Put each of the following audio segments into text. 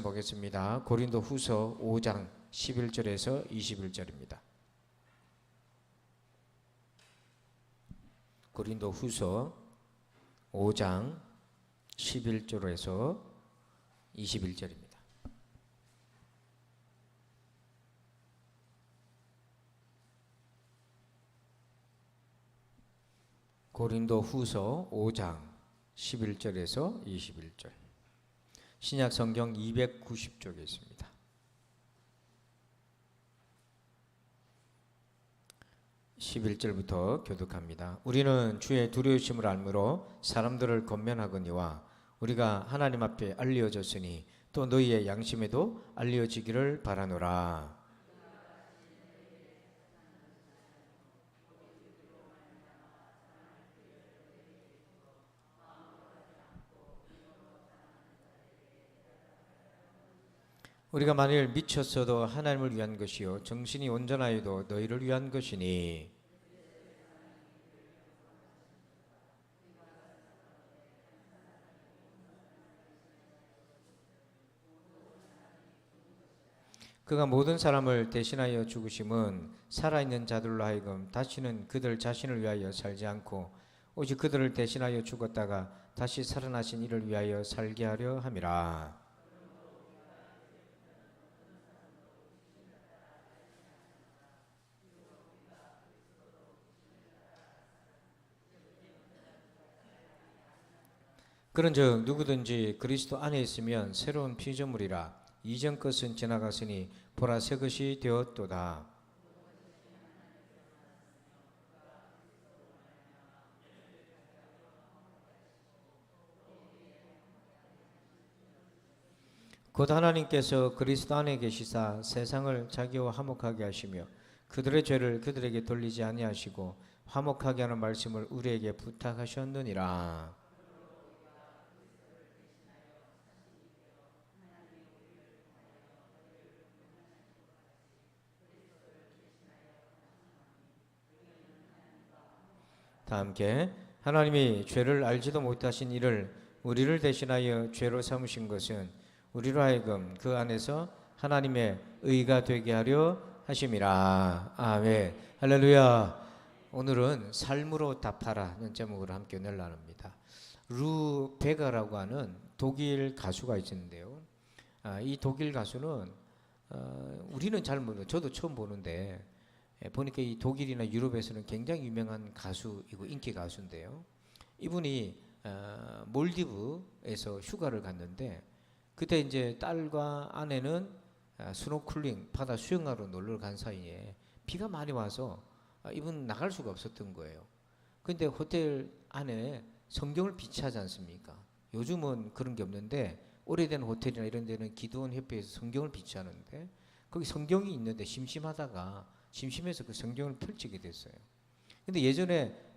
보겠습니다. 고린도 후서 5장 11절에서 21절입니다. 고린도 후서 5장 11절에서 21절입니다. 고린도 후서 5장 11절에서 21절. 신약 성경 290쪽에 있습니다. 11절부터 교독합니다. 우리는 주의 두려우심을 알므로 사람들을 권면하거니와 우리가 하나님 앞에 알려졌으니 또 너희의 양심에도 알려지기를 바라노라. 우리가 만일 미쳤어도 하나님을 위한 것이요 정신이 온전하여도 너희를 위한 것이니 그가 모든 사람을 대신하여 죽으심은 살아있는 자들로 하여금 다시는 그들 자신을 위하여 살지 않고 오직 그들을 대신하여 죽었다가 다시 살아나신 이를 위하여 살게 하려 함이라. 그런즉 누구든지 그리스도 안에 있으면 새로운 피조물이라. 이전 것은 지나갔으니 보라 새 것이 되었도다. 곧 하나님께서 그리스도 안에 계시사 세상을 자기와 화목하게 하시며 그들의 죄를 그들에게 돌리지 아니하시고 화목하게 하는 말씀을 우리에게 부탁하셨느니라. 다 함께 하나님이 죄를 알지도 못하신 이를 우리를 대신하여 죄로 삼으신 것은 우리로 하여금 그 안에서 하나님의 의가 되게 하려 하심이라. 아멘. 할렐루야. 오늘은 삶으로 답하라는 제목으로 함께 은혜를 나눕니다. 루 베가라고 하는 독일 가수가 있는데요. 이 독일 가수는 우리는 잘 모르고 저도 처음 보는데 보니까 이 독일이나 유럽에서는 굉장히 유명한 가수이고 인기 가수인데요. 이분이 몰디브에서 휴가를 갔는데 그때 이제 딸과 아내는 스노클링 바다 수영하러 놀러 간 사이에 비가 많이 와서 이분 나갈 수가 없었던 거예요. 근데 호텔 안에 성경을 비치하지 않습니까? 요즘은 그런 게 없는데 오래된 호텔이나 이런 데는 기도원 협회에서 성경을 비치하는데 거기 성경이 있는데 심심해서 그 성경을 펼치게 됐어요. 근데 예전에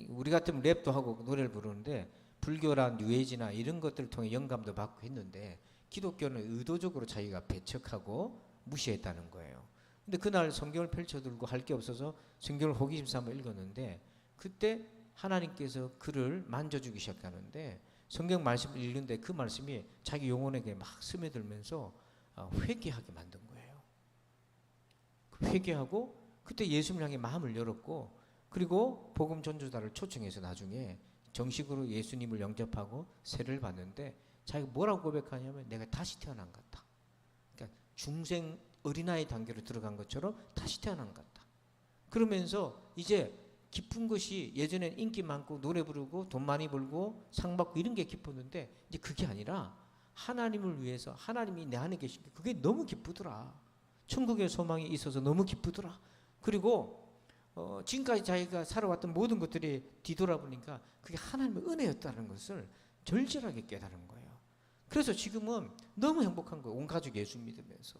우리 같으면 랩도 하고 노래를 부르는데 불교나 뉴에이지나 이런 것들을 통해 영감도 받고 했는데 기독교는 의도적으로 자기가 배척하고 무시했다는 거예요. 근데 그날 성경을 펼쳐들고 할 게 없어서 성경을 호기심 삼아 읽었는데 그때 하나님께서 그를 만져주기 시작하는데 성경 말씀을 읽는데 그 말씀이 자기 영혼에게 막 스며들면서 회개하게 만든 거예요. 회개하고 그때 예수님을 향해 마음을 열었고 그리고 복음 전도자를 초청해서 나중에 정식으로 예수님을 영접하고 세례를 받는데 자기가 뭐라고 고백하냐면 내가 다시 태어난 것 같다. 그러니까 중생 어린아이 단계로 들어간 것처럼 다시 태어난 것 같다. 그러면서 이제 기쁜 것이 예전엔 인기 많고 노래 부르고 돈 많이 벌고 상 받고 이런 게 기뻤는데 이제 그게 아니라 하나님을 위해서 하나님이 내 안에 계신 게 그게 너무 기쁘더라. 천국의 소망이 있어서 너무 기쁘더라. 그리고 지금까지 자기가 살아왔던 모든 것들이 뒤돌아보니까 그게 하나님의 은혜였다는 것을 절절하게 깨달은 거예요. 그래서 지금은 너무 행복한 거예요. 온 가족 예수 믿으면서.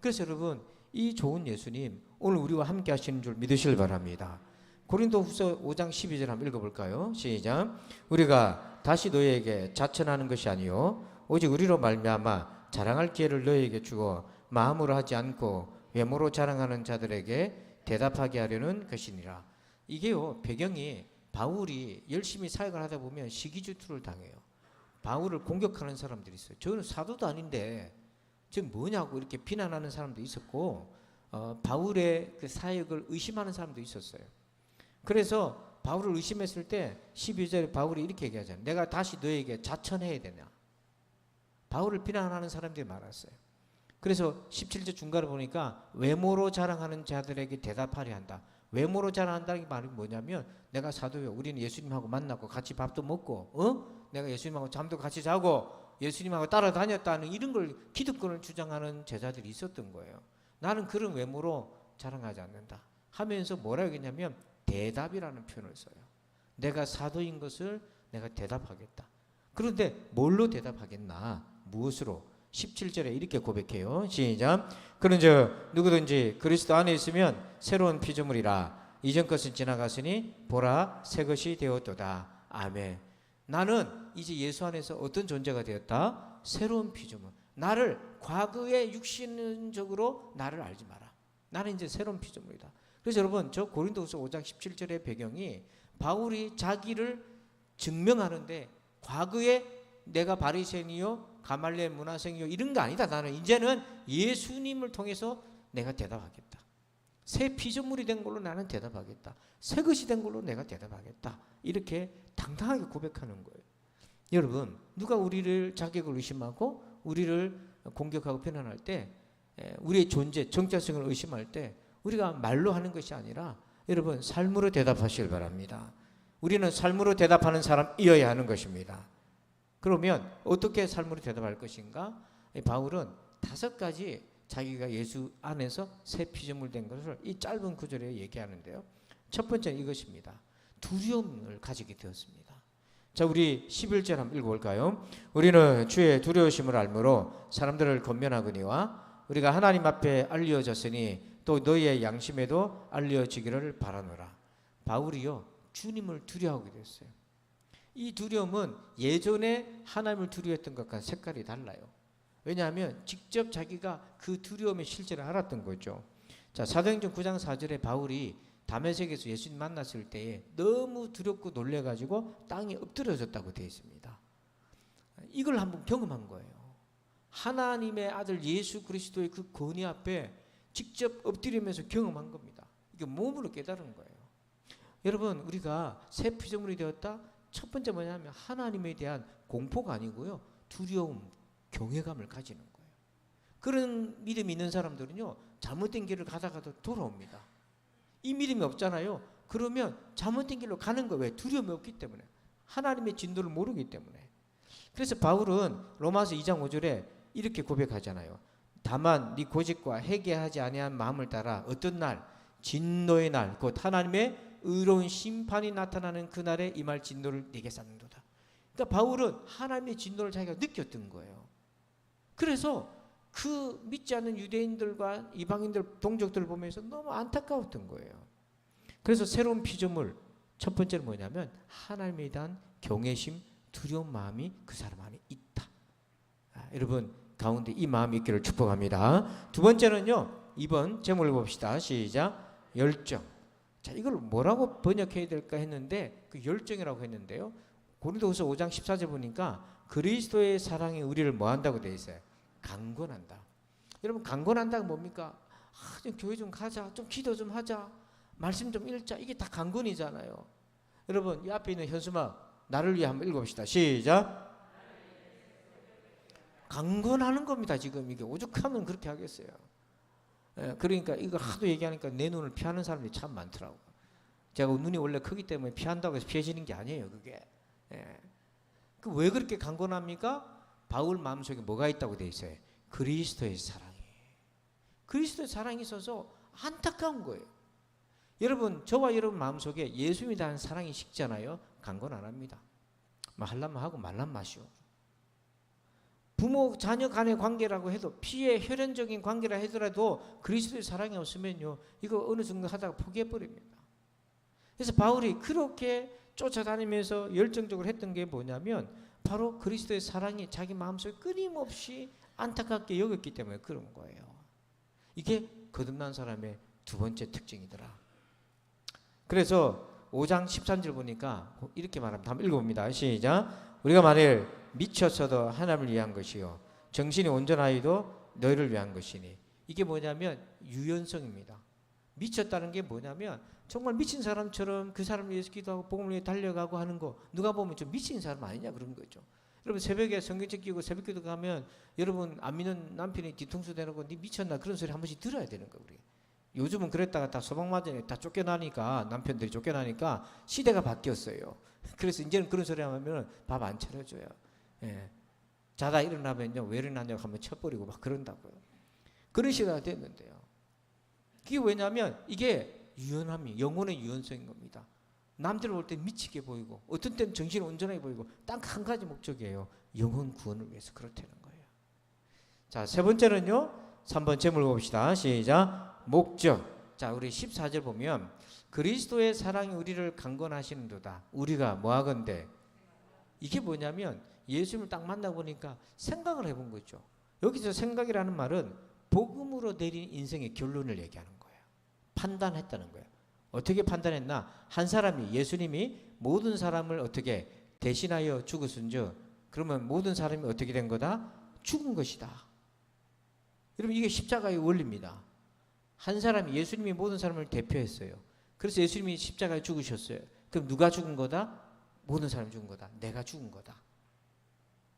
그래서 여러분 이 좋은 예수님 오늘 우리와 함께 하시는 줄 믿으시길 바랍니다. 고린도 후서 5장 12절 한번 읽어볼까요? 시작. 우리가 다시 너희에게 자천하는 것이 아니요 오직 우리로 말미암아 자랑할 기회를 너희에게 주어 마음으로 하지 않고 외모로 자랑하는 자들에게 대답하게 하려는 것이니라. 이게요 배경이 바울이 열심히 사역을 하다 보면 시기질투를 당해요. 바울을 공격하는 사람들이 있어요. 저는 사도도 아닌데 지금 뭐냐고 이렇게 비난하는 사람도 있었고, 바울의 그 사역을 의심하는 사람도 있었어요. 그래서 바울을 의심했을 때 12절에 바울이 이렇게 얘기하잖아요. 내가 다시 너에게 자천해야 되냐. 바울을 비난하는 사람들이 많았어요. 그래서 17절 중간에 보니까 외모로 자랑하는 자들에게 대답하려 한다. 외모로 자랑한다는 말이 뭐냐면, 내가 사도요, 우리는 예수님하고 만나고 같이 밥도 먹고, 내가 예수님하고 잠도 같이 자고 예수님하고 따라다녔다는 이런 걸 기득권을 주장하는 제자들이 있었던 거예요. 나는 그런 외모로 자랑하지 않는다 하면서 뭐라 하겠냐면 대답이라는 표현을 써요. 내가 사도인 것을 내가 대답하겠다. 그런데 뭘로 대답하겠나? 무엇으로? 17절에 이렇게 고백해요. 시작. 그런즉 누구든지 그리스도 안에 있으면 새로운 피조물이라. 이전 것은 지나갔으니 보라 새 것이 되었도다. 아멘. 나는 이제 예수 안에서 어떤 존재가 되었다? 새로운 피조물. 나를 과거의 육신적으로 나를 알지 마라. 나는 이제 새로운 피조물이다. 그래서 여러분, 저 고린도후서 5장 17절의 배경이 바울이 자기를 증명하는데, 과거에 내가 바리새인이요 가말리엘 문화생이요 이런 거 아니다. 나는 이제는 예수님을 통해서 내가 대답하겠다. 새 피조물이 된 걸로 나는 대답하겠다. 새 것이 된 걸로 내가 대답하겠다. 이렇게 당당하게 고백하는 거예요. 여러분, 누가 우리를 자격을 의심하고 우리를 공격하고 비난할 때, 우리의 존재, 정체성을 의심할 때 우리가 말로 하는 것이 아니라 여러분 삶으로 대답하시길 바랍니다. 우리는 삶으로 대답하는 사람이어야 하는 것입니다. 그러면 어떻게 삶으로 대답할 것인가? 바울은 5가지 자기가 예수 안에서 새 피조물 된 것을 이 짧은 구절에 얘기하는데요. 첫 번째는 이것입니다. 두려움을 가지게 되었습니다. 자, 우리 11절 한번 읽어볼까요? 우리는 주의 두려우심을 알므로 사람들을 권면하거니와 우리가 하나님 앞에 알려졌으니 또 너희의 양심에도 알려지기를 바라노라. 바울이요, 주님을 두려워하게 됐어요. 이 두려움은 예전에 하나님을 두려워했던 것과 색깔이 달라요. 왜냐하면 직접 자기가 그 두려움의 실제를 알았던 거죠. 자, 사도행전 9장 4절에 바울이 다메섹에서 예수님 만났을 때에 너무 두렵고 놀래가지고 땅에 엎드려졌다고 되어 있습니다. 이걸 한번 경험한 거예요. 하나님의 아들 예수 그리스도의 그 권위 앞에 직접 엎드리면서 경험한 겁니다. 이게 몸으로 깨달은 거예요. 여러분, 우리가 새 피조물이 되었다? 첫 번째 뭐냐면 하나님에 대한 공포가 아니고요, 두려움, 경외감을 가지는 거예요. 그런 믿음이 있는 사람들은요, 잘못된 길을 가다가도 돌아옵니다. 이 믿음이 없잖아요. 그러면 잘못된 길로 가는 거예요. 왜? 두려움이 없기 때문에. 하나님의 진도를 모르기 때문에. 그래서 바울은 로마서 2장 5절에 이렇게 고백하잖아요. 다만 네 고집과 회개하지 아니한 마음을 따라 어떤 날, 진노의 날, 곧 하나님의 의로운 심판이 나타나는 그날에 임할 진노를 네게 쌓는도다. 그러니까 바울은 하나님의 진노를 자기가 느꼈던 거예요. 그래서 그 믿지 않는 유대인들과 이방인들, 동족들을 보면서 너무 안타까웠던 거예요. 그래서 새로운 피조물, 첫 번째는 뭐냐면 하나님에 대한 경외심, 두려운 마음이 그 사람 안에 있다. 여러분 가운데 이 마음이 있기를 축복합니다. 두 번째는요, 2번 제목을 봅시다. 시작. 열정. 자, 이걸 뭐라고 번역해야 될까 했는데 그 열정이라고 했는데요. 고린도후서 5장 14절 보니까 그리스도의 사랑이 우리를 뭐 한다고 되어 있어요? 강권한다. 여러분, 강권한다가 뭡니까? 좀 교회 좀 가자, 좀 기도 좀 하자, 말씀 좀 읽자. 이게 다 강권이잖아요. 여러분, 이 앞에 있는 현수막 나를 위해 한번 읽어봅시다. 시작. 강권하는 겁니다. 지금 이게 오죽하면 그렇게 하겠어요. 그러니까 이거 하도 얘기하니까 내 눈을 피하는 사람들이 참 많더라고요. 제가 눈이 원래 크기 때문에 피한다고 해서 피해지는 게 아니에요. 그게. 그 왜 그렇게 강권합니까? 바울 마음속에 뭐가 있다고 돼 있어요? 그리스도의 사랑이. 그리스도의 사랑이 있어서 안타까운 거예요. 여러분, 저와 여러분 마음속에 예수님에 대한 사랑이 식잖아요. 강권 안 합니다. 뭐 하려면 하고 말라면 마시오. 부모 자녀 간의 관계라고 해도, 피의 혈연적인 관계라 하더라도 그리스도의 사랑이 없으면요, 이거 어느 정도 하다가 포기해버립니다. 그래서 바울이 그렇게 쫓아다니면서 열정적으로 했던 게 뭐냐면 바로 그리스도의 사랑이 자기 마음속에 끊임없이 안타깝게 여겼기 때문에 그런 거예요. 이게 거듭난 사람의 두 번째 특징이더라. 그래서 5장 13절 보니까 이렇게 말합니다. 한번 읽어봅니다. 시작. 우리가 만일 미쳤어도 하나님을 위한 것이요 정신이 온전하여도 너희를 위한 것이니. 이게 뭐냐면 유연성입니다. 미쳤다는 게 뭐냐면 정말 미친 사람처럼 그 사람을 위해서 기도하고 복음을 위해 달려가고 하는 거, 누가 보면 좀 미친 사람 아니냐 그런 거죠. 여러분 새벽에 성경책 끼고 새벽 기도 가면 여러분 안 믿는 남편이 뒤통수 대놓고 네 미쳤나 그런 소리 한 번씩 들어야 되는 거예요. 우리 요즘은 그랬다가 다 소방맞으니 다 쫓겨나니까, 남편들이 쫓겨나니까 시대가 바뀌었어요. 그래서 이제는 그런 소리 하면 밥 안 차려줘요. 예. 자다 일어나면요 왜 일어나냐고 하면 쳐버리고 막 그런다고요. 그런 시대가 됐는데요. 그게 왜냐하면 이게 유연함이 영혼의 유연성인 겁니다. 남들 볼 때 미치게 보이고 어떤 때는 정신 온전하게 보이고 딱 한 가지 목적이에요. 영혼 구원을 위해서 그렇다는 거예요. 자, 세 번째는요. 3번 제목을 봅시다. 시작. 목적. 자, 우리 14절 보면 그리스도의 사랑이 우리를 강건하시는도다. 우리가 뭐하건대. 이게 뭐냐면 예수님을 딱 만나보니까 생각을 해본 거죠. 여기서 생각이라는 말은 복음으로 내린 인생의 결론을 얘기하는 거예요. 판단했다는 거예요. 어떻게 판단했나? 한 사람이, 예수님이 모든 사람을 어떻게 대신하여 죽었은즉 그러면 모든 사람이 어떻게 된 거다? 죽은 것이다. 여러분 이게 십자가의 원리입니다. 한 사람이, 예수님이 모든 사람을 대표했어요. 그래서 예수님이 십자가에 죽으셨어요. 그럼 누가 죽은 거다? 모든 사람이 죽은 거다. 내가 죽은 거다.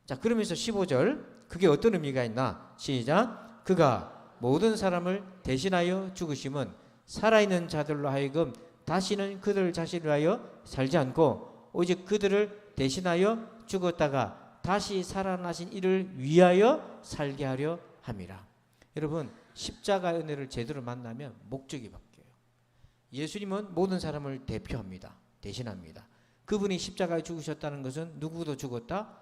자, 그러면서 15절 그게 어떤 의미가 있나? 시작. 그가 모든 사람을 대신하여 죽으심은 살아있는 자들로 하여금 다시는 그들 자신을 위하여 살지 않고 오직 그들을 대신하여 죽었다가 다시 살아나신 이를 위하여 살게 하려 함이라. 여러분 십자가의 은혜를 제대로 만나면 목적이 바뀌어요. 예수님은 모든 사람을 대표합니다. 대신합니다. 그분이 십자가에 죽으셨다는 것은 누구도 죽었다?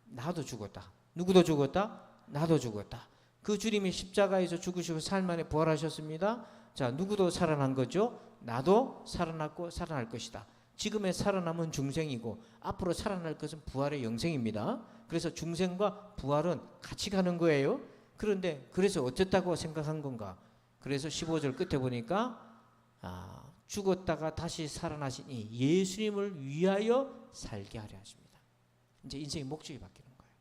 나도 죽었다. 누구도 죽었다? 나도 죽었다. 그 주님이 십자가에서 죽으시고 사흘 만에 부활하셨습니다. 자, 누구도 살아난 거죠? 나도 살아났고 살아날 것이다. 지금의 살아남은 중생이고 앞으로 살아날 것은 부활의 영생입니다. 그래서 중생과 부활은 같이 가는 거예요. 그런데 그래서 어쨌다고 생각한 건가? 그래서 15절 끝에 보니까 죽었다가 다시 살아나신 이 예수님을 위하여 살게 하려 하십니다. 이제 인생의 목적이 바뀌는 거예요.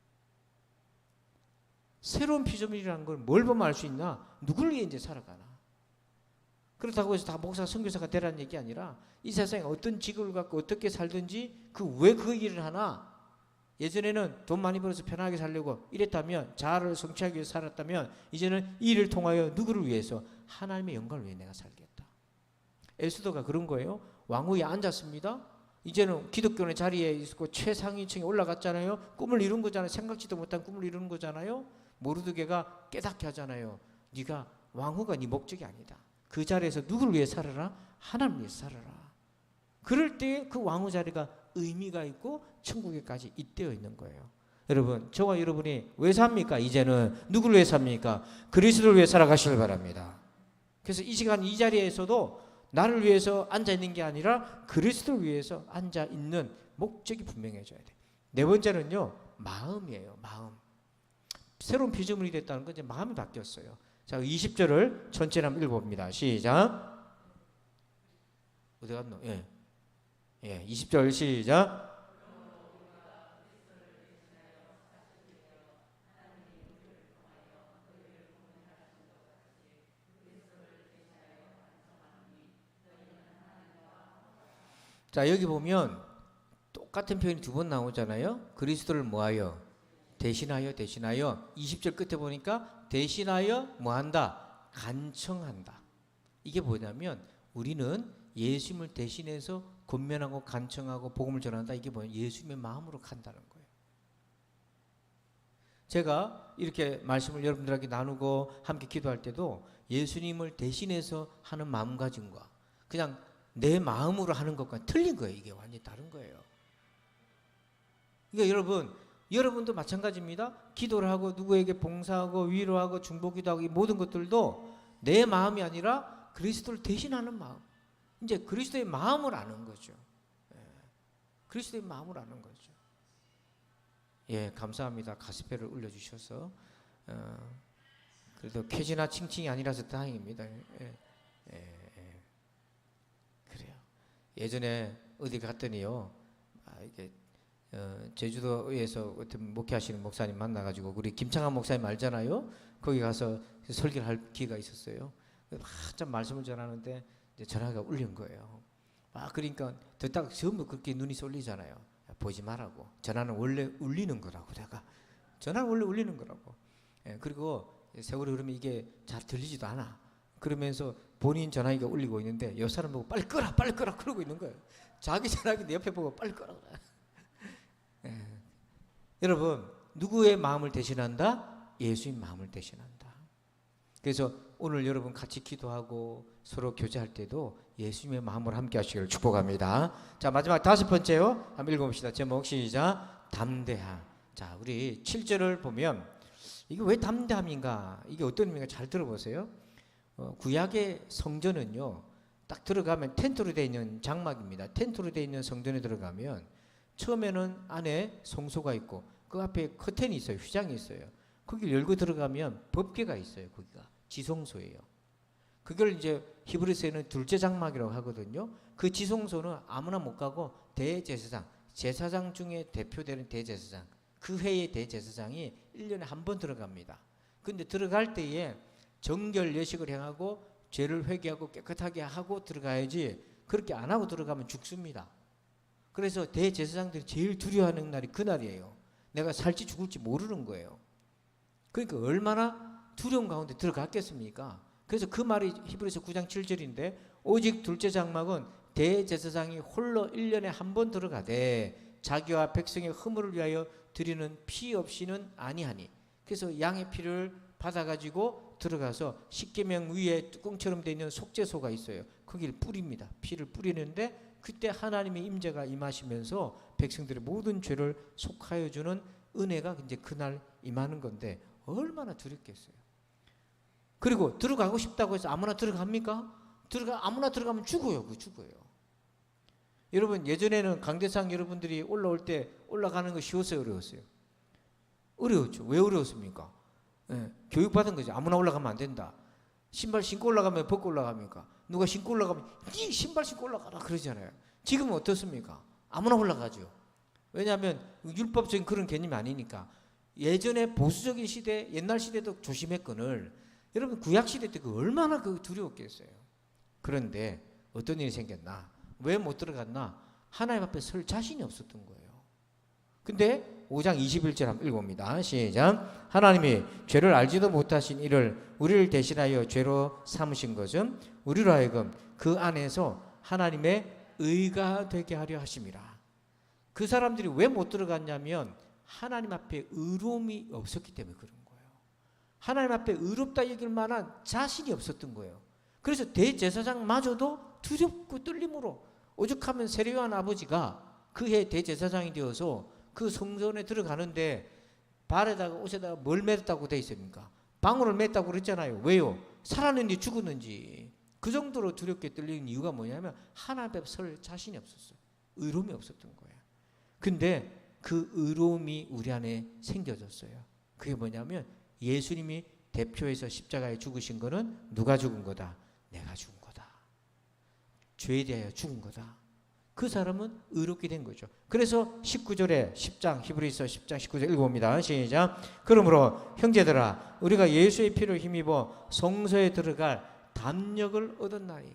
새로운 피조물이라는 걸 뭘 보면 알 수 있나? 누굴 위해 이제 살아가나? 그렇다고 해서 다 목사, 선교사가 되라는 얘기 아니라 이 세상에 어떤 직업을 갖고 어떻게 살든지 왜 그 일을 하나? 예전에는 돈 많이 벌어서 편하게 살려고 이랬다면, 자아를 성취하기 위해서 살았다면 이제는 이 일을 통하여 누구를 위해서? 하나님의 영광을 위해 내가 살겠다. 에스더가 그런 거예요. 왕위에 앉았습니다. 이제는 기독교의 자리에 있고 최상위층에 올라갔잖아요. 꿈을 이룬 거잖아요. 생각지도 못한 꿈을 이루는 거잖아요. 모르드게가 깨닫게 하잖아요. 네가 왕후가 네 목적이 아니다. 그 자리에서 누구를 위해 살아라? 하나님을 위해 살아라. 그럴 때 그 왕후 자리가 의미가 있고 천국에까지 잇대어 있는 거예요. 여러분, 저와 여러분이 왜 삽니까? 이제는 누구를 위해 삽니까? 그리스도를 위해 살아가시길 바랍니다. 그래서 이 시간 이 자리에서도 나를 위해서 앉아있는 게 아니라 그리스도를 위해서 앉아있는 목적이 분명해져야 돼. 네 번째는요, 마음이에요. 마음. 새로운 피조물이 됐다는 건 이제 마음이 바뀌었어요. 자, 20절을 전체를 한번 읽어봅니다. 시작. 어디 갔노? 예. 20절 시작. 자, 여기 보면 똑같은 표현이 두 번 나오잖아요. 그리스도를 뭐하여? 대신하여. 20절 끝에 보니까 대신하여 뭐한다? 간청한다. 이게 뭐냐면 우리는 예수님을 대신해서 권면하고 간청하고 복음을 전한다. 이게 뭐예요? 예수님의 마음으로 간다는 거예요. 제가 이렇게 말씀을 여러분들에게 나누고 함께 기도할 때도 예수님을 대신해서 하는 마음가짐과 그냥 내 마음으로 하는 것과 틀린 거예요. 이게 완전히 다른 거예요. 그러니까 여러분도 마찬가지입니다. 기도를 하고 누구에게 봉사하고 위로하고 중보기도 하고 이 모든 것들도 내 마음이 아니라 그리스도를 대신하는 마음. 이제 그리스도의 마음을 아는 거죠. 그리스도의 마음을 아는 거죠. 예, 감사합니다. 가스펠을 올려주셔서 그래도 쾌지나 칭칭이 아니라서 다행입니다. 그래요. 예전에 어디 갔더니요, 이게 제주도에서 어떤 목회하시는 목사님 만나가지고 우리 김창환 목사님 알잖아요. 거기 가서 설교를 할 기회가 있었어요. 한참 말씀을 전하는데 이제 전화가 울린 거예요. 그러니까 듣다가 전부 그렇게 눈이 쏠리잖아요. 보지 말라고. 전화는 원래 울리는 거라고. 내가 전화는 원래 울리는 거라고. 그리고 세월이 흐르면 이게 잘 들리지도 않아. 그러면서 본인 전화기가 울리고 있는데 옆 사람 보고 빨리 끄라 빨리 끄라 그러고 있는 거예요. 자기 전화기 내 옆에 보고 빨리 끄라. 여러분, 누구의 마음을 대신한다? 예수님 마음을 대신한다. 그래서 오늘 여러분 같이 기도하고 서로 교제할 때도 예수님의 마음으로 함께 하시기를 축복합니다. 자, 마지막 5번째요. 한번 읽어봅시다. 제목 시작. 담대함. 자, 우리 7절을 보면 이게 왜 담대함인가? 이게 어떤 의미인가 잘 들어보세요. 구약의 성전은요, 딱 들어가면 텐트로 되어 있는 장막입니다. 텐트로 되어 있는 성전에 들어가면 처음에는 안에 성소가 있고 그 앞에 커튼이 있어요. 휘장이 있어요. 거기를 열고 들어가면 법궤가 있어요. 거기가 지성소예요. 그걸 이제 히브리서에는 둘째 장막이라고 하거든요. 그 지성소는 아무나 못 가고 대제사장, 제사장 중에 대표되는 대제사장, 그 해의 대제사장이 1년에 한 번 들어갑니다. 근데 들어갈 때에 정결 예식을 행하고 죄를 회개하고 깨끗하게 하고 들어가야지, 그렇게 안 하고 들어가면 죽습니다. 그래서 대제사장들이 제일 두려워하는 날이 그날이에요. 내가 살지 죽을지 모르는 거예요. 그러니까 얼마나 두려운 가운데 들어갔겠습니까? 그래서 그 말이 히브리서 9장 7절인데 오직 둘째 장막은 대제사장이 홀로 1년에 한 번 들어가되 자기와 백성의 허물을 위하여 드리는 피 없이는 아니하니. 그래서 양의 피를 받아가지고 들어가서 십계명 위에 뚜껑처럼 되어 있는 속죄소가 있어요. 거기를 뿌립니다. 피를 뿌리는데 그때 하나님의 임재가 임하시면서 백성들의 모든 죄를 속하여 주는 은혜가 이제 그날 임하는 건데 얼마나 두렵겠어요. 그리고 들어가고 싶다고 해서 아무나 들어갑니까? 아무나 들어가면 죽어요. 죽어요. 여러분, 예전에는 강대상 여러분들이 올라올 때 올라가는 거 쉬웠어요, 어려웠어요? 어려웠죠. 왜 어려웠습니까? 교육받은 거죠. 아무나 올라가면 안 된다. 신발 신고 올라가면 벗고 올라갑니까? 누가 신고 올라가면 이 신발 신고 올라가라 그러잖아요. 지금은 어떻습니까? 아무나 올라가죠. 왜냐하면 율법적인 그런 개념이 아니니까. 예전에 보수적인 시대, 옛날 시대도 조심했거늘 여러분 구약 시대 때 그 얼마나 그 두려웠겠어요. 그런데 어떤 일이 생겼나? 왜 못 들어갔나? 하나님 앞에 설 자신이 없었던 거예요. 근데 5장 21절 한번 읽어봅니다. 시작. 하나님이 죄를 알지도 못하신 이를 우리를 대신하여 죄로 삼으신 것은 우리로 하여금 그 안에서 하나님의 의가 되게 하려 하심이라. 그 사람들이 왜 못 들어갔냐면 하나님 앞에 의로움이 없었기 때문에 그런 거예요. 하나님 앞에 의롭다 얘기할 만한 자신이 없었던 거예요. 그래서 대제사장마저도 두렵고 떨림으로, 오죽하면 세례요한 아버지가 그해 대제사장이 되어서 그 성전에 들어가는데 발에다가 옷에다가 뭘 맸다고 돼 있습니까? 방울을 맸다고 그랬잖아요. 왜요? 살았는지 죽었는지. 그 정도로 두렵게 떨리는 이유가 뭐냐면 하나님 앞에 설 자신이 없었어요. 의로움이 없었던 거예요. 근데 그 의로움이 우리 안에 생겨졌어요. 그게 뭐냐면 예수님이 대표해서 십자가에 죽으신 거는 누가 죽은 거다? 내가 죽은 거다. 죄에 대하여 죽은 거다. 그 사람은 의롭게 된 거죠. 그래서 19절에 10장 히브리서 10장 19절 읽어봅니다. 시작. 그러므로 형제들아 우리가 예수의 피를 힘입어 성소에 들어갈 담력을 얻었나니.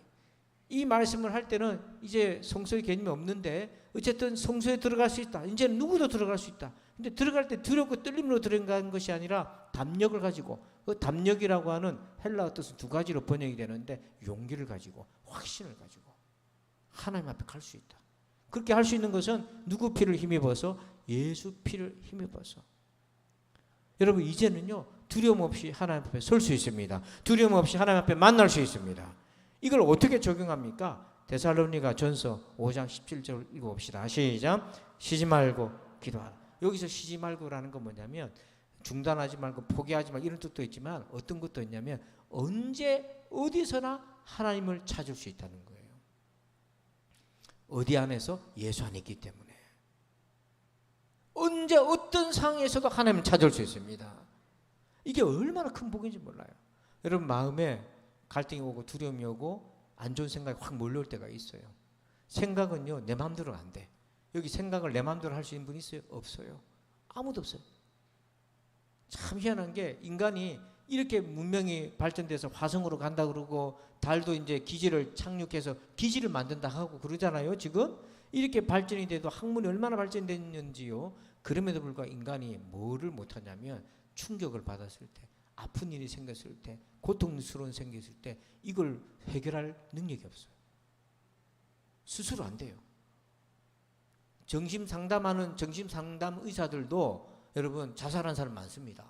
이 말씀을 할 때는 이제 성소의 개념이 없는데 어쨌든 성소에 들어갈 수 있다. 이제는 누구도 들어갈 수 있다. 근데 들어갈 때 두렵고 떨림으로 들어간 것이 아니라 담력을 가지고, 그 담력이라고 하는 헬라어 뜻은 두 가지로 번역이 되는데 용기를 가지고 확신을 가지고 하나님 앞에 갈 수 있다. 그렇게 할 수 있는 것은 누구 피를 힘입어서? 예수 피를 힘입어서. 여러분 이제는요 두려움 없이 하나님 앞에 설 수 있습니다. 두려움 없이 하나님 앞에 만날 수 있습니다. 이걸 어떻게 적용합니까? 데살로니가 전서 5장 17절 읽어봅시다. 시작. 쉬지 말고 기도하라. 여기서 쉬지 말고라는 건 뭐냐면 중단하지 말고 포기하지 말고 이런 뜻도 있지만 어떤 것도 있냐면 언제 어디서나 하나님을 찾을 수 있다는 거예요. 어디 안에서? 예수 안에 있기 때문에. 언제 어떤 상황에서도 하나님을 찾을 수 있습니다. 이게 얼마나 큰 복인지 몰라요. 여러분 마음에 갈등이 오고 두려움이 오고 안 좋은 생각이 확 몰려올 때가 있어요. 생각은요 내 마음대로 안 돼. 여기 생각을 내 마음대로 할 수 있는 분이 있어요? 없어요. 아무도 없어요. 참 희한한 게 인간이 이렇게 문명이 발전돼서 화성으로 간다 그러고 달도 이제 기지를 착륙해서 기지를 만든다 하고 그러잖아요. 지금 이렇게 발전이 돼도 학문이 얼마나 발전됐는지요. 그럼에도 불구하고 인간이 뭐를 못하냐면 충격을 받았을 때, 아픈 일이 생겼을 때, 고통스러운 생겼을 때 이걸 해결할 능력이 없어요. 스스로 안 돼요. 정신상담하는 정신상담 의사들도 여러분 자살한 사람 많습니다.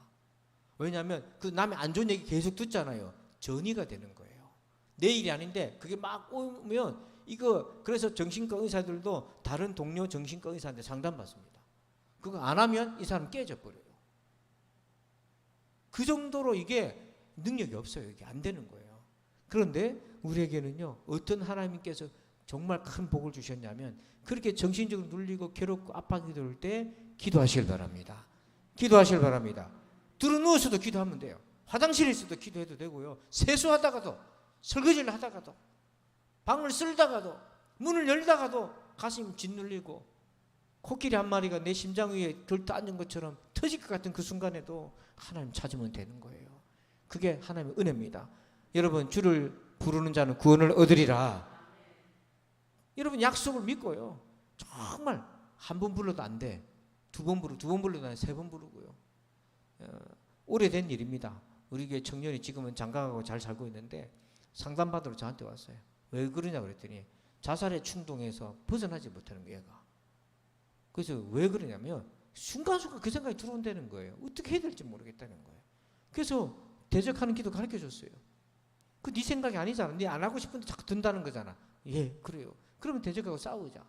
왜냐하면 그 남의 안 좋은 얘기 계속 듣잖아요. 전이가 되는 거예요. 내 일이 아닌데 그게 막 오면 이거 그래서 정신과 의사들도 다른 동료 정신과 의사한테 상담받습니다. 그거 안 하면 이 사람 깨져버려요. 그 정도로 이게 능력이 없어요. 이게 안 되는 거예요. 그런데 우리에게는요, 어떤 하나님께서 정말 큰 복을 주셨냐면 그렇게 정신적으로 눌리고 괴롭고 압박이 들 때 기도하시길 바랍니다. 기도하시길 바랍니다. 들어 누워서도 기도하면 돼요. 화장실에 있어도 기도해도 되고요. 세수하다가도, 설거지를 하다가도, 방을 쓸다가도, 문을 열다가도 가슴이 짓눌리고 코끼리 한 마리가 내 심장 위에 들떠 앉은 것처럼 터질 것 같은 그 순간에도 하나님 찾으면 되는 거예요. 그게 하나님의 은혜입니다. 여러분, 주를 부르는 자는 구원을 얻으리라. 여러분, 약속을 믿고요. 정말 한 번 불러도 안 돼. 두 번 불러도 안 돼. 세 번 부르고요. 오래된 일입니다. 우리 교회 청년이 지금은 장가가고 잘 살고 있는데 상담받으러 저한테 왔어요. 왜 그러냐 그랬더니 자살에 충동해서 벗어나지 못하는 거예요, 얘가. 그래서 왜 그러냐면 순간순간 그 생각이 들어온다는 거예요. 어떻게 해야 될지 모르겠다는 거예요. 그래서 대적하는 기도 가르쳐줬어요. 그 네 생각이 아니잖아. 네 안 하고 싶은데 자꾸 든다는 거잖아. 예, 그래요. 그러면 대적하고 싸우자.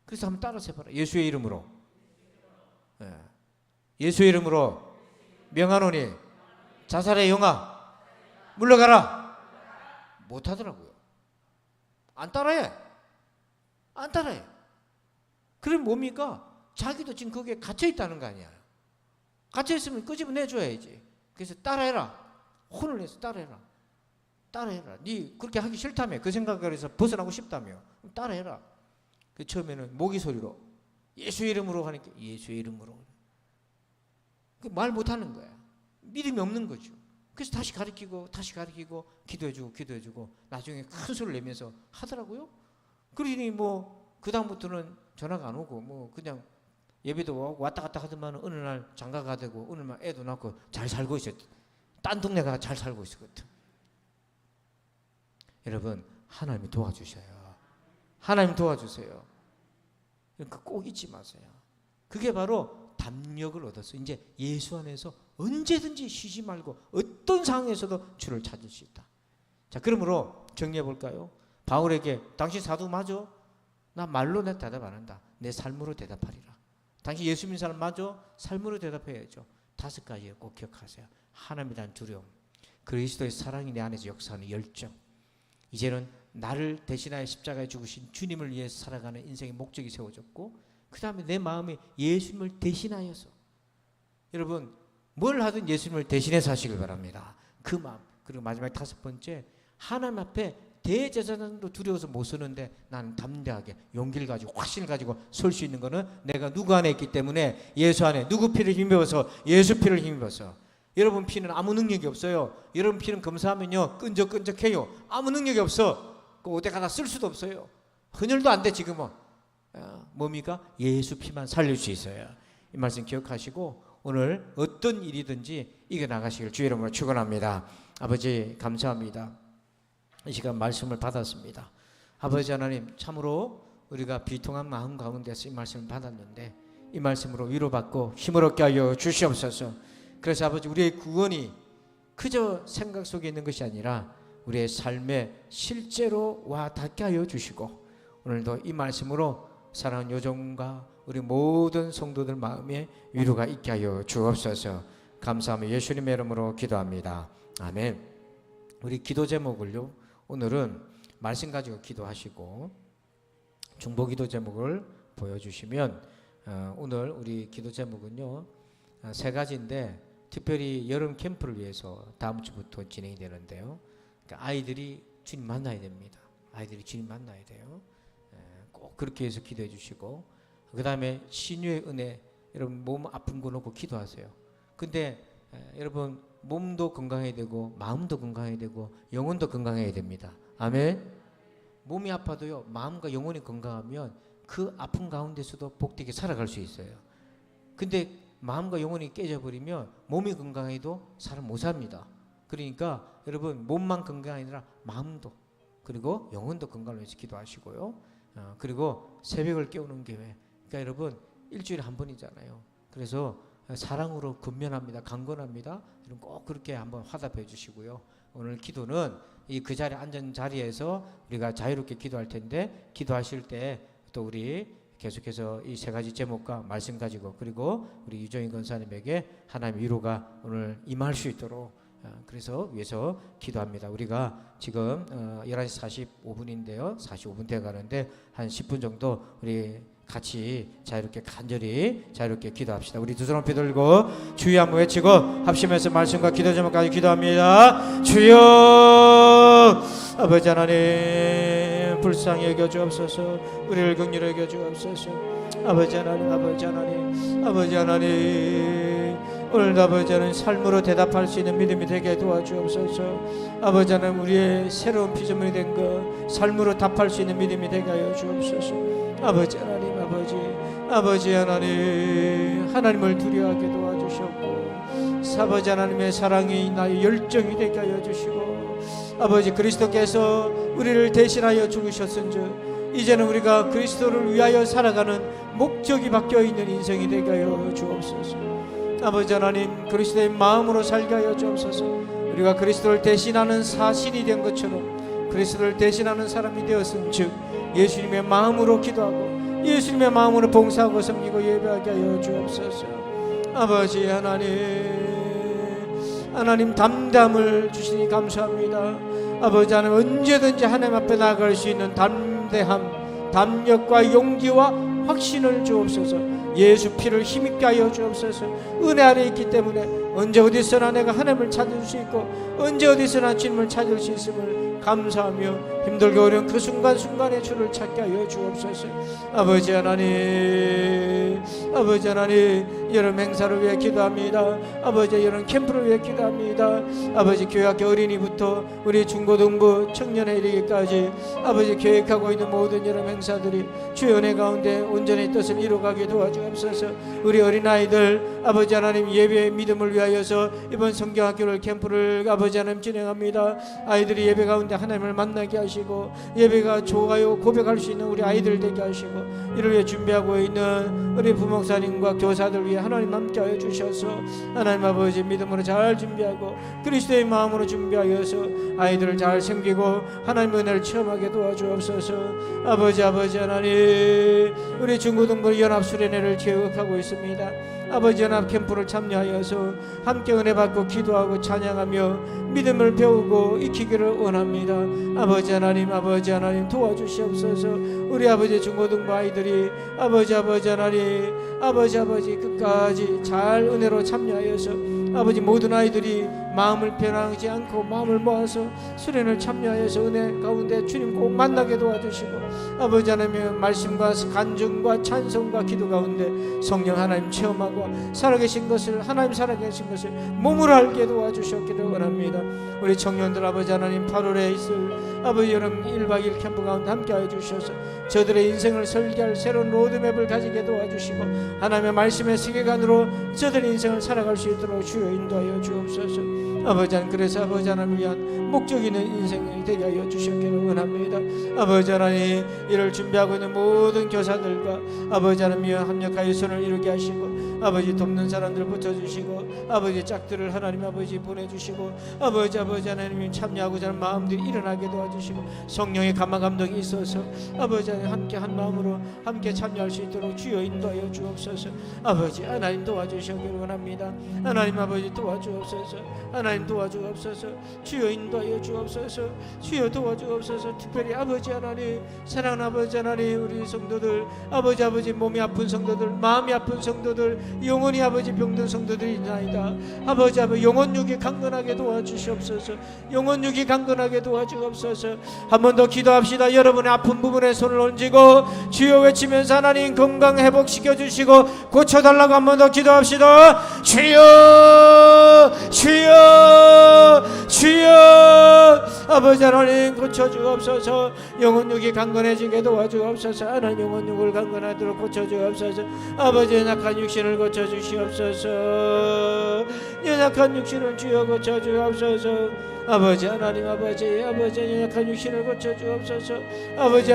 그래서 한번 따라서 해봐라. 예수의 이름으로. 예. 예수의 이름으로 명하노니 자살의 영아 물러가라. 못하더라고요. 안 따라해. 안 따라해. 그럼 뭡니까? 자기도 지금 거기에 갇혀있다는 거 아니야. 갇혀있으면 끄집어내줘야지. 그래서 따라해라. 혼을 내서 따라해라. 따라해라. 네 그렇게 하기 싫다며. 그 생각을 해서 벗어나고 싶다며. 따라해라. 그 처음에는 모기 소리로 예수 이름으로 하니까 예수 이름으로. 말 못하는 거야. 믿음이 없는 거죠. 그래서 다시 가르치고 기도해주고 나중에 큰 소리를 내면서 하더라고요. 그러니 뭐 그 다음부터는 전화가 안 오고 뭐 그냥 예배도 오고 왔다 갔다 하더만 어느 날 장가가 되고 어느 날 애도 낳고 잘 살고 있어요. 딴 동네 가 잘 살고 있었거든. 여러분, 하나님이 도와주셔요. 하나님 도와주세요. 꼭 잊지 마세요. 그게 바로 담력을 얻어서 이제 예수 안에서 언제든지 쉬지 말고 어떤 상황에서도 주를 찾을 수 있다. 자, 그러므로 정리해 볼까요? 바울에게 당신 사도 맞아? 나 말로 내 대답 안 한다. 내 삶으로 대답하리라. 당신 예수 믿는 사람 맞아? 삶으로 대답해야죠. 5가지 꼭 기억하세요. 하나님에 대한 두려움, 그리스도의 사랑이 내 안에서 역사하는 열정, 이제는 나를 대신하여 십자가에 죽으신 주님을 위해서 살아가는 인생의 목적이 세워졌고, 그 다음에 내 마음이 예수님을 대신하여서, 여러분 뭘 하든 예수님을 대신해서 하시길 바랍니다. 그 마음. 그리고 마지막 5번째, 하나님 앞에 대제사장도 두려워서 못 서는데 나는 담대하게 용기를 가지고 확신을 가지고 설 수 있는 것은 내가 누구 안에 있기 때문에, 예수 안에. 누구 피를 힘입어서? 예수 피를 힘입어서. 여러분 피는 아무 능력이 없어요. 여러분 피는 검사하면요 끈적끈적해요. 아무 능력이 없어. 그 어디 가다 쓸 수도 없어요. 헌혈도 안 돼 지금은. 뭡니까? 예수 피만 살릴 수 있어요. 이 말씀 기억하시고 오늘 어떤 일이든지 이겨나가시길 주의 이름으로 축원합니다. 아버지 감사합니다. 이 시간 말씀을 받았습니다. 아버지 하나님, 참으로 우리가 비통한 마음 가운데서 이 말씀을 받았는데 이 말씀으로 위로받고 힘을 얻게 하여 주시옵소서. 그래서 아버지, 우리의 구원이 그저 생각 속에 있는 것이 아니라 우리의 삶에 실제로 와 닿게 하여 주시고, 오늘도 이 말씀으로 사랑하는 요정과 우리 모든 성도들 마음에 위로가 있게 하여 주옵소서. 감사하며 예수님의 이름으로 기도합니다. 아멘. 우리 기도 제목을요, 오늘은 말씀 가지고 기도하시고 중보 기도 제목을 보여주시면, 오늘 우리 기도 제목은요 3가지인데 특별히 여름 캠프를 위해서 다음 주부터 진행이 되는데요. 그러니까 아이들이 주님 만나야 됩니다. 아이들이 주님 만나야 돼요. 꼭 그렇게 해서 기도해 주시고, 그 다음에 신유의 은혜. 여러분 몸 아픈 거 놓고 기도하세요. 근데 여러분 몸도 건강해야 되고 마음도 건강해야 되고 영혼도 건강해야 됩니다. 아멘. 몸이 아파도요 마음과 영혼이 건강하면 그 아픈 가운데서도 복되게 살아갈 수 있어요. 근데 마음과 영혼이 깨져버리면 몸이 건강해도 사람 못 삽니다. 그러니까 여러분 몸만 건강이 아니라 마음도 그리고 영혼도 건강을 위해서 기도하시고요. 그리고 새벽을 깨우는 교회. 그러니까 여러분 일주일에 한 번이잖아요. 그래서 사랑으로 근면합니다. 강건합니다. 여러분 꼭 그렇게 한번 화답해 주시고요. 오늘 기도는 이 그 자리에 앉은 자리에서 우리가 자유롭게 기도할 텐데 기도하실 때 또 우리 계속해서 이 세 가지 제목과 말씀 가지고 그리고 우리 유정희 권사님에게 하나님의 위로가 오늘 임할 수 있도록 그래서 위해서 기도합니다. 우리가 지금 11시 45분인데요. 45분 돼 가는데 한 10분 정도 우리 같이 자유롭게 간절히 자유롭게 기도합시다. 우리 두 손 높이 들고 주여 한번 외치고 합심해서 말씀과 기도 제목까지 기도합니다. 주여 아버지 하나님 불쌍히 여겨 주옵소서. 우리를 긍휼히 여겨 주옵소서. 아버지 하나님 아버지 하나님 아버지 하나님 오늘도 아버지 하나님 삶으로 대답할 수 있는 믿음이 되게 도와주옵소서. 아버지 하나님 우리의 새로운 피조물이 된 것 삶으로 답할 수 있는 믿음이 되게 하여 주옵소서. 아버지 하나님 아버지 하나님 하나님을 두려워하게 도와주셨고 아버지 하나님의 사랑이 나의 열정이 되게 하여 주시고 아버지 그리스도께서 우리를 대신하여 죽으셨은즉 이제는 우리가 그리스도를 위하여 살아가는 목적이 바뀌어있는 인생이 되게 하여 주옵소서. 아버지 하나님 그리스도의 마음으로 살게 하여 주옵소서. 우리가 그리스도를 대신하는 사신이 된 것처럼 그리스도를 대신하는 사람이 되었은즉 예수님의 마음으로 기도하고 예수님의 마음으로 봉사하고 섬기고 예배하게 하여 주옵소서. 아버지 하나님 담담을 주시니 감사합니다. 아버지 하나님 언제든지 하나님 앞에 나아갈 수 있는 담대함 담력과 용기와 확신을 주옵소서. 예수 피를 힘있게 하여 주옵소서. 은혜 아래 있기 때문에 언제 어디서나 내가 하나님을 찾을 수 있고 언제 어디서나 주님을 찾을 수 있음을 감사하며 힘들고 어려운 그 순간순간에 주를 찾게 하여 주옵소서. 아버지 하나님 이런 행사를 위해 기도합니다. 아버지 이런 캠프를 위해 기도합니다. 아버지 교회학교 어린이부터 우리 중고등부 청년에 이르기까지 아버지 계획하고 있는 모든 이런 행사들이 주의 은혜 가운데 온전히 뜻을 이루어가게 도와주옵소서. 우리 어린아이들 아버지 하나님 예배의 믿음을 위하여서 이번 성경학교를 캠프를 아버지 하나님 진행합니다. 아이들이 예배 가운데 하나님을 만나게 하시고 예배가 좋아요 고백할 수 있는 우리 아이들 되게 하시고 이를 위해 준비하고 있는 우리 부목사님과 교사들 위해 하나님 함께하여 주셔서 하나님 아버지 믿음으로 잘 준비하고 그리스도의 마음으로 준비하여서 아이들을 잘 섬기고 하나님 은혜를 체험하게 도와주옵소서. 아버지 하나님 우리 중고등부 연합수련회를 계획하고 있습니다. 아버지 연합 캠프를 참여하여서 함께 은혜 받고 기도하고 찬양하며 믿음을 배우고 익히기를 원합니다. 아버지 하나님 도와주시옵소서. 우리 아버지 중고등부 아이들이 아버지 하나님 끝까지 잘 은혜로 참여하여서 아버지 모든 아이들이 마음을 변하지 않고 마음을 모아서 수련을 참여하여서 은혜 가운데 주님 꼭 만나게 도와주시고 아버지 하나님의 말씀과 간증과 찬송과 기도 가운데 성령 하나님 체험하고 살아계신 것을 하나님 살아계신 것을 몸으로 알게 도와주셨기를 원합니다. 우리 청년들 아버지 하나님 8월에 있을 아버지 여름 1박 2일 캠프 가운데 함께하여 주셔서 저들의 인생을 설계할 새로운 로드맵을 가지게 도와주시고 하나님의 말씀의 세계관으로 저들의 인생을 살아갈 수 있도록 주여 인도하여 주옵소서. 아버지 하나님 그래서 아버지 하나님을 위한 목적 있는 인생이 되게 하여 주셨기를 원합니다. 아버지 하나님 이를 준비하고 있는 모든 교사들과 아버지 하나님 합력하여 손을 이루게 하시고 아버지 돕는 사람들 붙여주시고 아버지 짝들을 하나님 아버지 보내주시고 아버지 하나님 참여하고자 하는 마음들이 일어나게 도와주시고 성령의 감화 감동이 있어서 아버지 하나님 함께 한 마음으로 함께 참여할 수 있도록 주여 인도하여 주옵소서. 아버지 하나님 도와주시기를 원합니다. 하나님 아버지 도와주옵소서. 하나님 도와주옵소서. 주여 인도하여 주옵소서. 주여 도와주옵소서. 특별히 아버지 하나님 사랑하는 아버지 하나님 우리 성도들 아버지 몸이 아픈 성도들 마음이 아픈 성도들 영원히 아버지 병든 성도들이 있나이다. 아버지 영혼육이 강건하게 도와주시옵소서. 영혼육이 강건하게 도와주옵소서. 한 번 더 기도합시다. 여러분의 아픈 부분에 손을 얹고 주여 외치면서 하나님 건강 회복시켜 주시고 고쳐달라고 한 번 더 기도합시다. 주여 주여 주여 아버지 하나님 고쳐주옵소서. 영혼육이 강건해지게 도와주옵소서. 하나님 영혼육을 강건하도록 고쳐주옵소서. 아버지 연약한 육신을 고쳐주시옵소서. 연약한 육신을 주여 고쳐주옵소서. 아버지 하나님 아버지 연약한 육신을 고쳐주옵소서. 아버지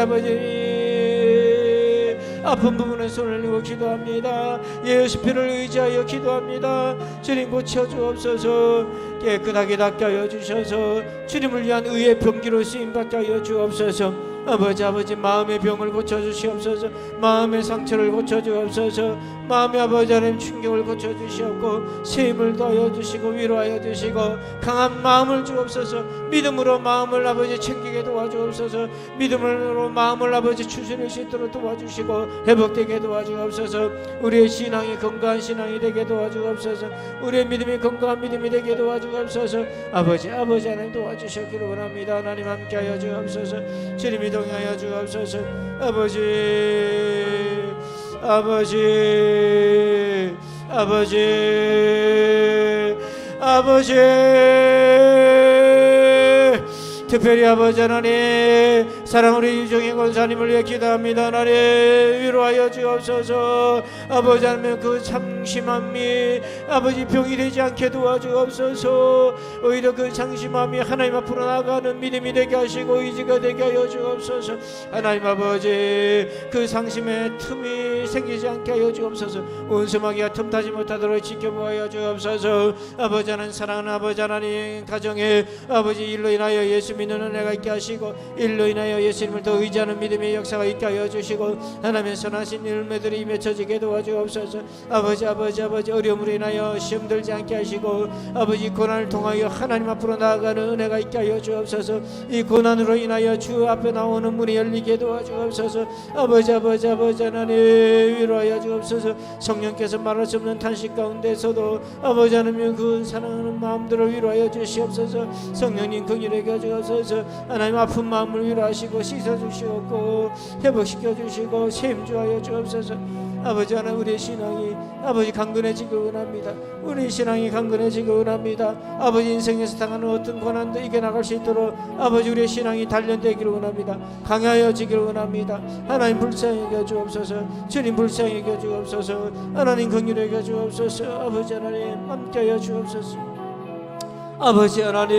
아픈 부분에 손을 내고 기도합니다. 예수 피를 의지하여 기도합니다. 주님 고쳐주옵소서. 깨끗하게 닦게 하여 주셔서 주님을 위한 의의 병기로 쓰임받게 하여 주옵소서. 아버지 마음의 병을 고쳐주시옵소서. 마음의 상처를 고쳐주옵소서. 마음의 아버지 하나님 충격을 고쳐주시옵고 세임을 더하여 주시고 위로하여 주시고 강한 마음을 주옵소서. 믿음으로 마음을 아버지 챙기게 도와주옵소서. 믿음으로 마음을 아버지 추스릴 수 있도록 도와주시고 회복되게 도와주옵소서. 우리의 신앙이 건강한 신앙이 되게 도와주옵소서. 우리의 믿음이 건강한 믿음이 되게 도와주옵소서. 아버지 하나님 도와주시기를 원합니다. 하나님 함께하여 주옵소서. 주님이 동행하여 주옵소서. 아버지 특별히 아버지 하나님 사랑 우리 유종의 권사님을 위해 기도합니다. 하나님 위로하여 주옵소서. 아버지 하나님 그 상심함이 아버지 병이 되지 않게 도와주옵소서. 오히려 그 상심함이 하나님 앞으로 나가는 믿음이 되게 하시고 의지가 되게 하여 주옵소서. 하나님 아버지 그 상심의 틈이 생기지 않게 하여 주옵소서. 온수마귀가 틈타지 못하도록 지켜보아야 주옵소서. 아버지 하나님 사랑하는 아버지 하나님 가정에 아버지 일로 인하여 예수 믿는 은혜가 있게 하시고 일로 인하여 예수님을 더 의지하는 믿음의 역사가 있게 하여 주시고 하나님의 선하신 열매들이 맺혀지게 도와주옵소서. 아버지 어려움으로 인하여 시험 들지 않게 하시고 아버지 고난을 통하여 하나님 앞으로 나아가는 은혜가 있게 하여 주옵소서. 이 고난으로 인하여 주 앞에 나오는 문이 열리게 도와주옵소서. 아버지 하나님 위로하여 주옵소서. 성령께서 말할 수 없는 탄식 가운데서도 아버지 하나님 그 사랑하는 마음들을 위로하여 주시옵소서. 성령님 긍휼하게 주옵소서. 하나님 아픈 마음을 위로하시고 씻어주시옵고 회복시켜주시고 세임주하여 주옵소서. 아버지 하나님 우리의 신앙이 아버지 강건해지기 원합니다. 우리 신앙이 강건해지기 원합니다. 아버지 인생에서 당하는 어떤 고난도 이겨나갈 수 있도록 아버지 우리의 신앙이 단련되기를 원합니다. 강하여지기를 원합니다. 하나님 불쌍히 여겨 주옵소서. 주님 불쌍히 여겨 주옵소서. 하나님 긍휼히 여겨 주옵소서. 아버지 하나님 함께하여 주옵소서. 아버지 하나님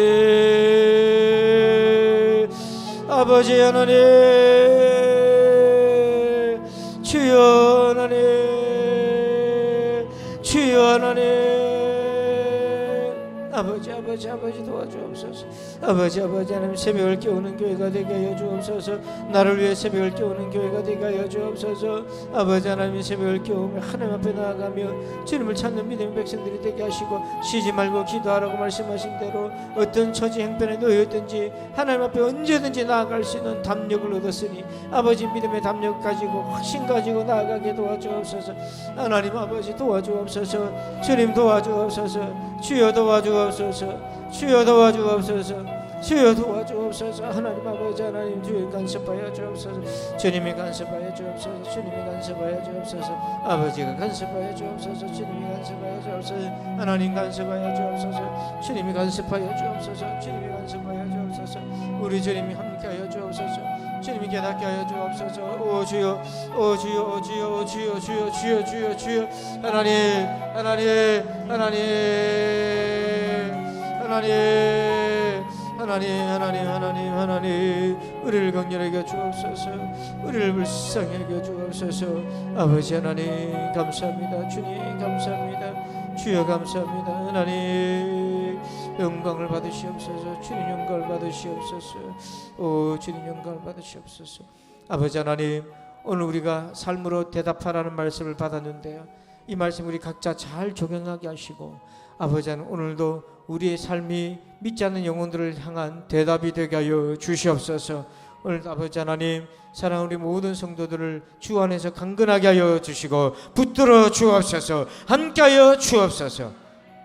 주여 하나님 아버지 도와주옵소서. 아버지 하나님 새벽을 깨우는 교회가 되게 하여 주옵소서. 나를 위해 새벽을 깨우는 교회가 되게 하여 주옵소서. 아버지 하나님 새벽을 깨우며 하나님 앞에 나아가며 주님을 찾는 믿음의 백성들이 되게 하시고 쉬지 말고 기도하라고 말씀하신 대로 어떤 처지 행편에 놓여있든지 하나님 앞에 언제든지 나아갈 수 있는 담력을 얻었으니 아버지 믿음의 담력 가지고 확신 가지고 나아가게 도와주옵소서. 하나님 아버지 도와주옵소서. 주님 도와주옵소서. 주여 도와주옵소서. 주여 도와주옵소서. 하나님 아버지 하나님 주여 간섭하여 주옵소서. 주님이 간섭하여 주옵소서. 주님이 간섭하여 주옵소서. 아버지가 간섭하여 주옵소서. 주님이 간섭하여 주옵소서. 하나님 간섭하여 주옵소서. 주님이 간섭하여 주옵소서. 주님이 간섭하여 주옵소서. 우리 주님이 함께하여 주옵소서. 주님이 깨닫게 하여 주옵소서. 오 주여 하나님 우리를 강렬하게 주옵소서. 우리를 불쌍히 여겨 주옵소서. 아버지 하나님 감사합니다. 주님 감사합니다. 주여 감사합니다. 하나님 영광을 받으시옵소서. 주님 영광을 받으시옵소서. 오 주님 영광을 받으시옵소서. 아버지 하나님 오늘 우리가 삶으로 대답하라는 말씀을 받았는데요, 이 말씀 우리 각자 잘 적용하게 하시고 아버지 하나님 오늘도 우리의 삶이 믿지 않는 영혼들을 향한 대답이 되게 하여 주시옵소서. 오늘 아버지 하나님 사랑 우리 모든 성도들을 주 안에서 강건하게 하여 주시고 붙들어 주옵소서. 함께하여 주옵소서.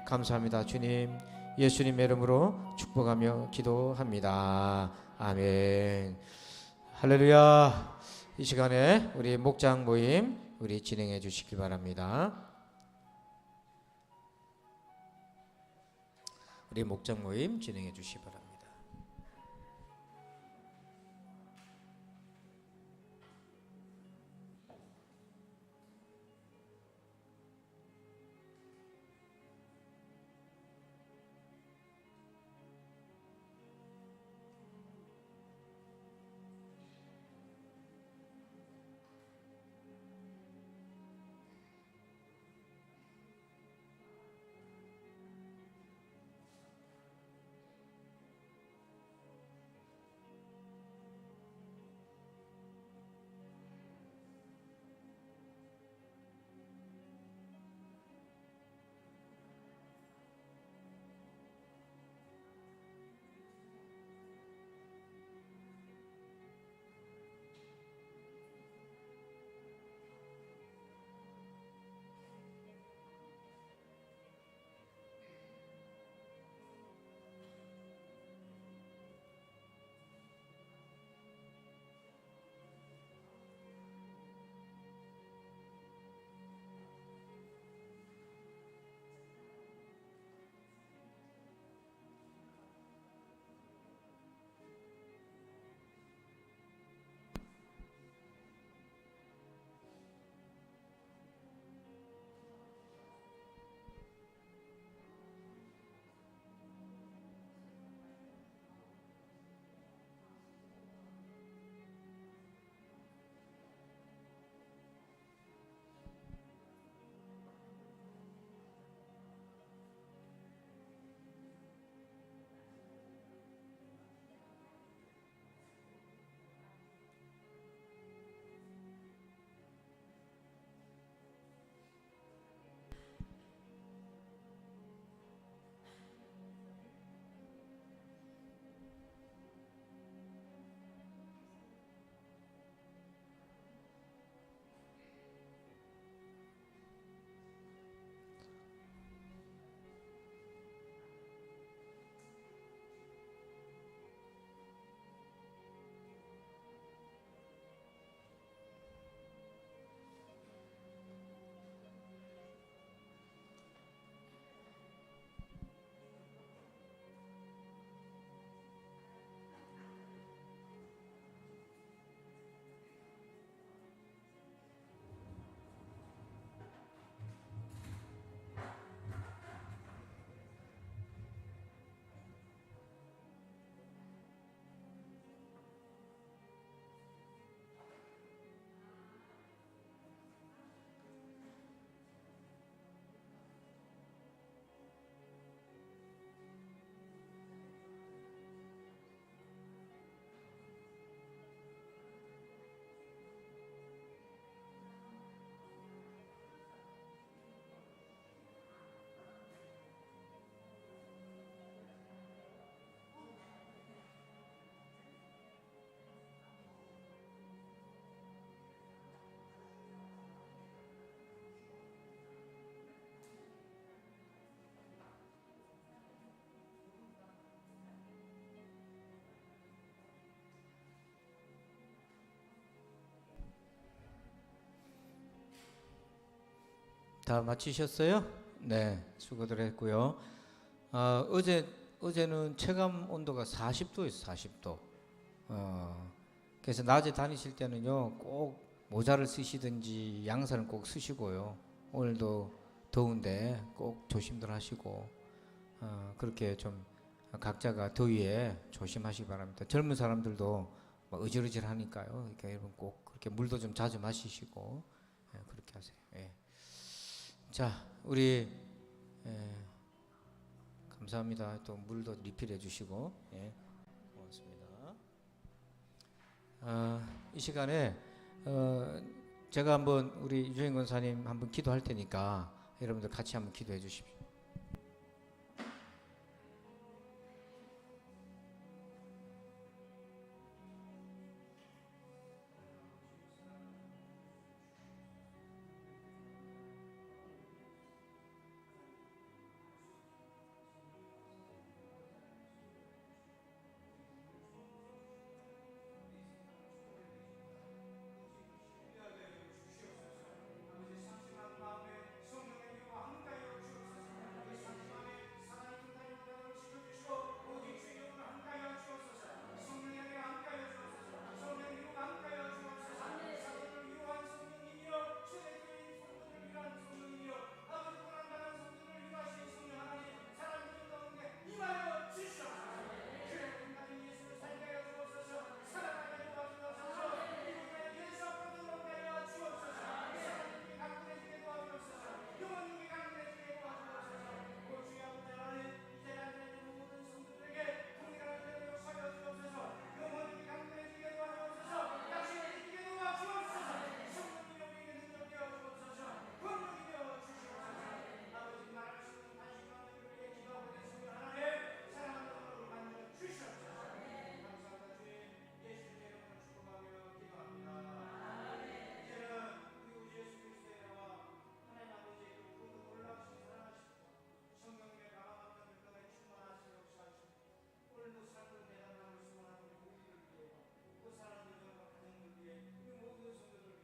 감사합니다. 주님 예수님의 이름으로 축복하며 기도합니다. 아멘. 할렐루야. 이 시간에 우리 목장 모임 우리 진행해 주시기 바랍니다. 우리 목장 모임 진행해 주시기 바랍니다. 다 마치셨어요? 네, 수고들 했고요. 어제는 체감 온도가 40도였어요, 40도. 그래서 낮에 다니실 때는요, 꼭 모자를 쓰시든지 양산을 꼭 쓰시고요. 오늘도 더운데 꼭 조심들 하시고, 그렇게 좀 각자가 더위에 조심하시기 바랍니다. 젊은 사람들도 막 어질어질하니까요. 그러니까 여러분 꼭 그렇게 물도 좀 자주 마시시고, 그렇게 하세요. 예. 자, 우리 감사합니다. 또 물도 리필해 주시고, 예, 고맙습니다. 이 시간에 제가 한번 우리 유정인 권사님 한번 기도할 테니까 여러분들 같이 한번 기도해 주십시오.